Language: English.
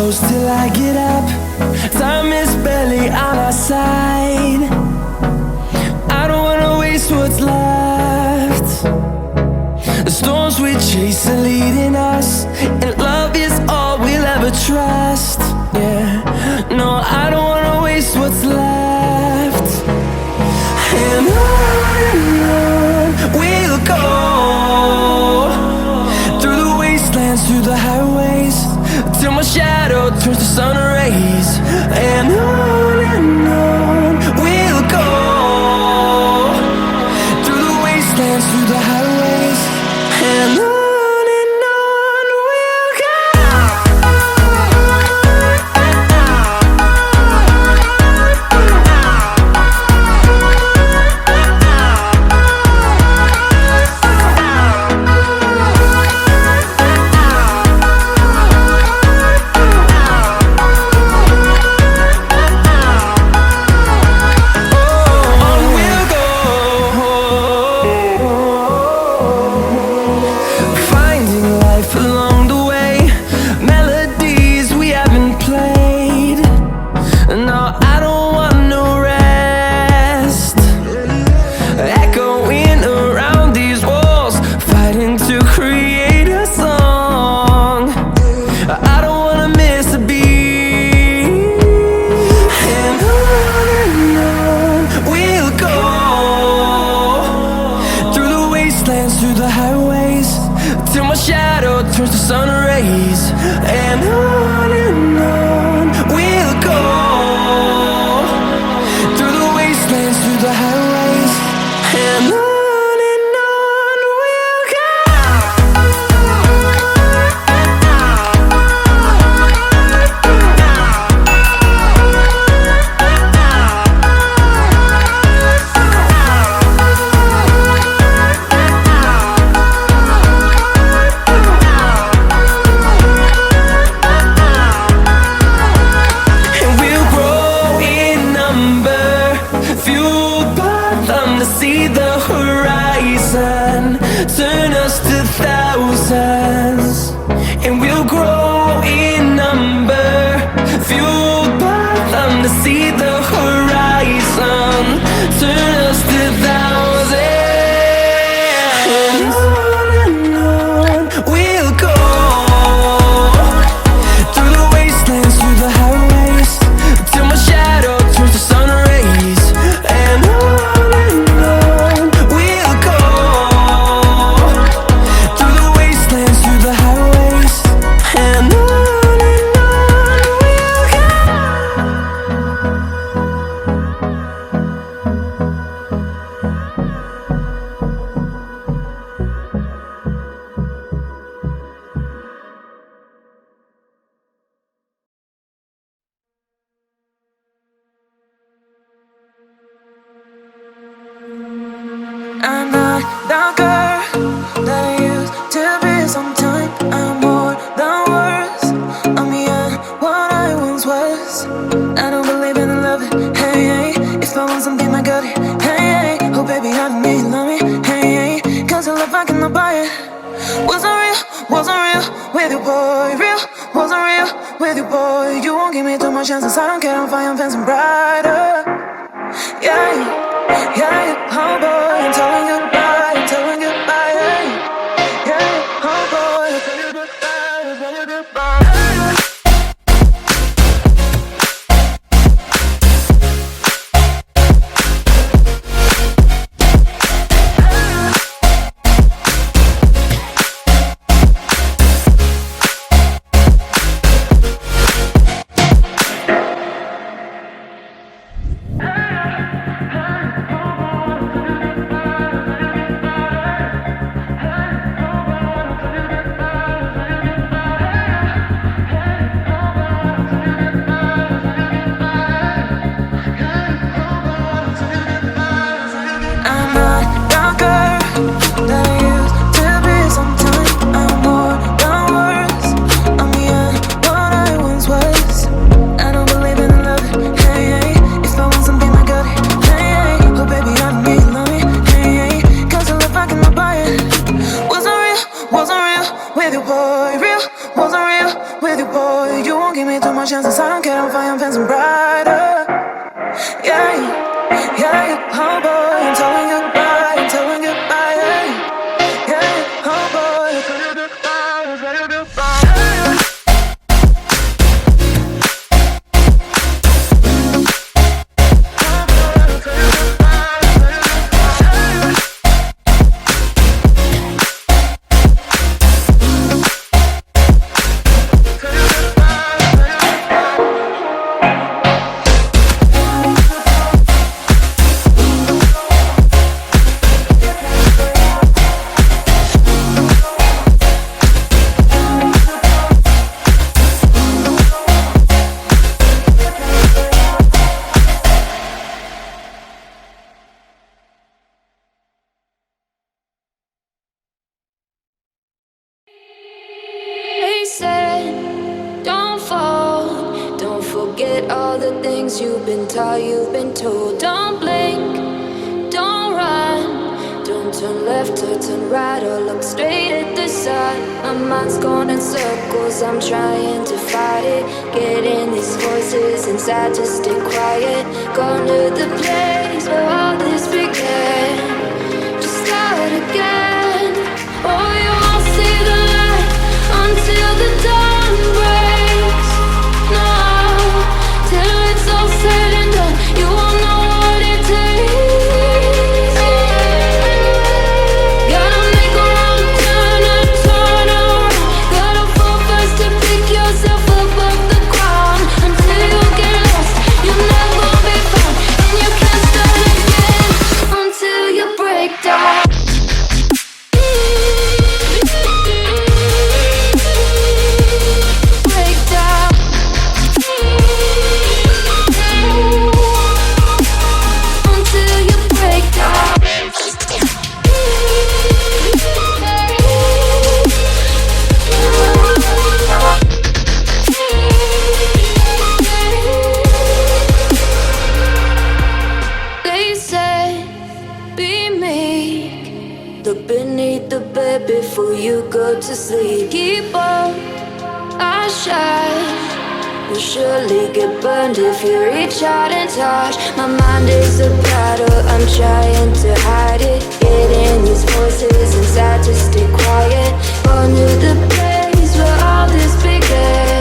close till I get up. Time is barely on our side. I don't wanna waste what's left. The storms we chase are leading us, and love is all we'll ever trust. Yeah, no, I don't wanna waste what's left. And on we'll go, through the wastelands, through the highways, till my shadow turns to sun rays. And on we'll go, through the wastelands, through the highways, and on we'll go. Through the highways, till my shadow turns to sun rays. And on we'll go, through the wastelands, through the highways, and on we'll go. See the horizon, turn us to thousands, and we'll grow in number, fueled by them. To see the horizon, turn us to thousands, and on we'll go, through the wastelands, through the highways, till my shadow turns to sun rays. And I'm not the girl that I used to be. Sometimes I'm more than words. I'm beyond what I once was. I don't believe in love. Hey, hey, if I want something, I got it. Hey, hey, oh baby, I don't need love me. Hey, hey, cause I love I cannot buy it. Wasn't real with you, boy. Real, wasn't real with you, boy. You won't give me too much chances. I don't care, I'm fine, I'm fancy brighter. Yeah, yeah, oh boy, I'm telling you goodbye, I'm telling you goodbye, yeah, oh boy, I'm telling you goodbye, I'm telling you goodbye. things you've been taught, you've been told. Don't blink, don't run, don't turn left or turn right or look straight at the sun. My mind's going in circles, I'm trying to fight it. Getting these voices inside to stay quiet. Gone to the place where all this began. Just start again. Oh, you won't see the light until the dawn breaks. No, till it's all said and done, you won't know what it takes. Gotta make a wrong turn and turn around. Gotta fall fast to pick yourself up off the ground. Until you get lost, you'll never be found. And you can't start again until you break down. Look beneath the bed before you go to sleep. Keep on, I shine. You'll surely get burned if you reach out and touch. My mind is a battle, I'm trying to hide it. Getting these voices inside to stay quiet. On to the place where all this began.